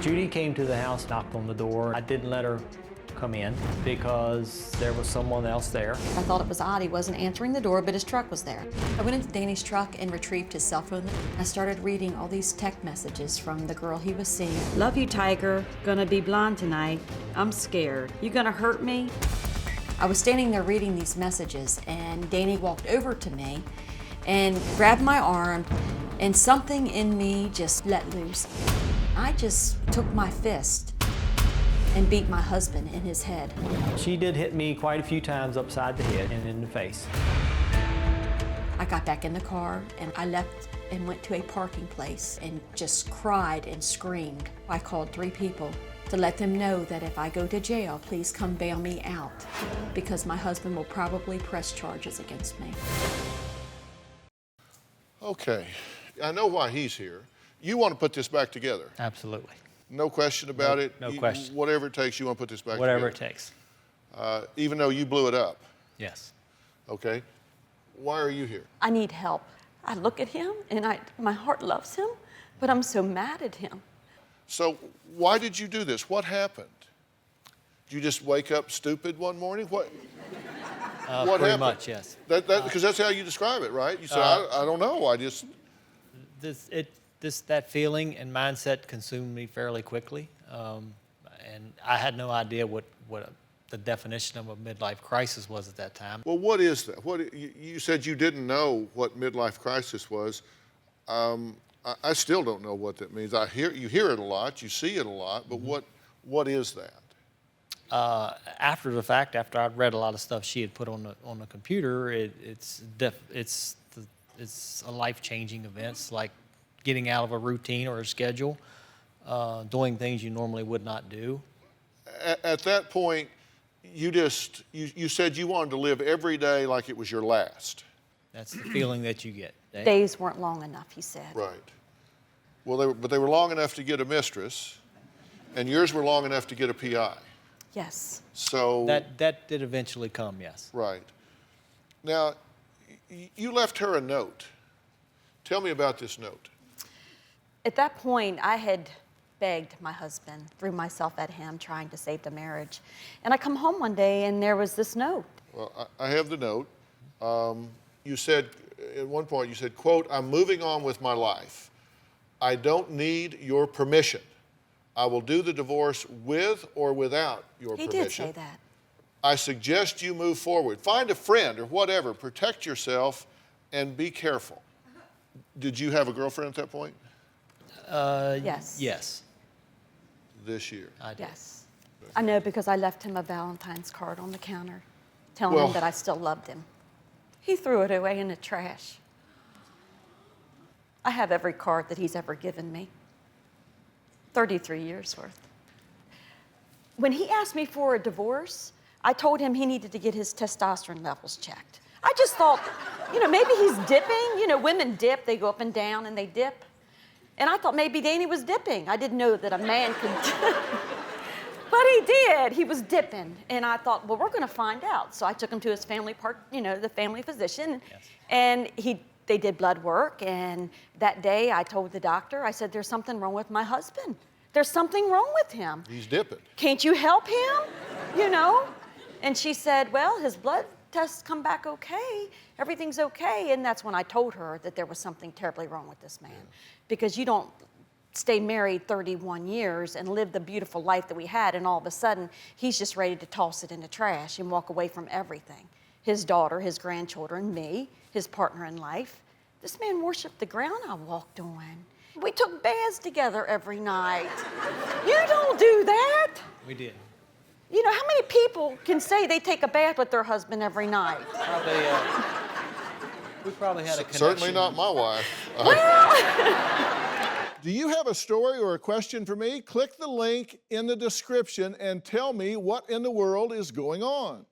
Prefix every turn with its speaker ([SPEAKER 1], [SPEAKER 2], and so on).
[SPEAKER 1] Judy came to the house, knocked on the door. I didn't let her come in because there was someone else there.
[SPEAKER 2] I thought it was odd he wasn't answering the door, but his truck was there. I went into Danny's truck and retrieved his cell phone. I started reading all these text messages from the girl he was seeing.
[SPEAKER 3] Love you, Tiger. Gonna be blind tonight. I'm scared. You gonna hurt me?
[SPEAKER 2] I was standing there reading these messages, and Danny walked over to me and grabbed my arm, and something in me just let loose. I just took my fist and beat my husband in his head.
[SPEAKER 1] She did hit me quite a few times upside the head and in the face.
[SPEAKER 2] I got back in the car and I left and went to a parking place and just cried and screamed. I called 3 people to let them know that if I go to jail, please come bail me out because my husband will probably press charges against me.
[SPEAKER 4] Okay, I know why he's here. You want to put this back together?
[SPEAKER 1] Absolutely.
[SPEAKER 4] No question about it?
[SPEAKER 1] No question.
[SPEAKER 4] Whatever it takes, you want to put this back
[SPEAKER 1] Whatever it
[SPEAKER 4] together?
[SPEAKER 1] takes.
[SPEAKER 4] Even though you blew it up,
[SPEAKER 1] Yes.
[SPEAKER 4] okay? Why are you here?
[SPEAKER 5] I need help. I look at him and my heart loves him, but I'm so mad at him.
[SPEAKER 4] So why did you do this? What happened? Did you just wake up stupid one morning? What
[SPEAKER 1] Pretty
[SPEAKER 4] happened?
[SPEAKER 1] much, yes.
[SPEAKER 4] Because that's how you describe it, right? You said, I don't know. I just...
[SPEAKER 1] That feeling and mindset consumed me fairly quickly, and I had no idea what the definition of a midlife crisis was at that time.
[SPEAKER 4] Well, what is that? You said you didn't know what midlife crisis was. I still don't know what that means. You hear it a lot, you see it a lot, but what is that?
[SPEAKER 1] After the fact, after I'd read a lot of stuff she had put on the computer, it's a life-changing events like getting out of a routine or a schedule, doing things you normally would not do.
[SPEAKER 4] At that point, you said you wanted to live every day like it was your last.
[SPEAKER 1] That's the feeling that you get.
[SPEAKER 5] Days weren't long enough, he said.
[SPEAKER 4] Right. Well, they were long enough to get a mistress, and yours were long enough to get a PI.
[SPEAKER 5] Yes.
[SPEAKER 4] So
[SPEAKER 1] That did eventually come, yes.
[SPEAKER 4] right. Now, you left her a note. Tell me about this note.
[SPEAKER 5] At that point, I had begged my husband, threw myself at him, trying to save the marriage. And I come home one day and there was this note.
[SPEAKER 4] Well, I have the note. You said, at one point, you said, quote, "I'm moving on with my life. I don't need your permission. I will do the divorce with or without your
[SPEAKER 5] He
[SPEAKER 4] permission.
[SPEAKER 5] did say that.
[SPEAKER 4] I suggest you move forward. Find a friend or whatever. Protect yourself and be careful." Did you have a girlfriend at that point?
[SPEAKER 5] Yes.
[SPEAKER 1] Yes,
[SPEAKER 4] This year.
[SPEAKER 1] I did.
[SPEAKER 5] Yes. I know because I left him a Valentine's card on the counter telling
[SPEAKER 4] Well-
[SPEAKER 5] him that I still loved him. He threw it away in the trash. I have every card that he's ever given me. 33 years worth. When he asked me for a divorce, I told him he needed to get his testosterone levels checked. I just thought, maybe he's dipping. Women dip, they go up and down and they dip. And I thought maybe Danny was dipping. I didn't know that a man could But he did. He was dipping. And I thought, well, we're going to find out. So I took him to his family the family physician.
[SPEAKER 1] Yes.
[SPEAKER 5] And they did blood work. And that day I told the doctor, I said, there's something wrong with my husband. There's something wrong with him.
[SPEAKER 4] He's dipping.
[SPEAKER 5] Can't you help him? And she said, well, his blood tests come back okay. Everything's okay. And that's when I told her that there was something terribly wrong with this man. Because you don't stay married 31 years and live the beautiful life that we had, and all of a sudden, he's just ready to toss it in the trash and walk away from everything. His daughter, his grandchildren, me, his partner in life. This man worshiped the ground I walked on. We took baths together every night. You don't do that.
[SPEAKER 1] We did.
[SPEAKER 5] How many people can say they take a bath with their husband every night?
[SPEAKER 1] We probably had a connection.
[SPEAKER 4] Certainly not my wife. Do you have a story or a question for me? Click the link in the description and tell me what in the world is going on.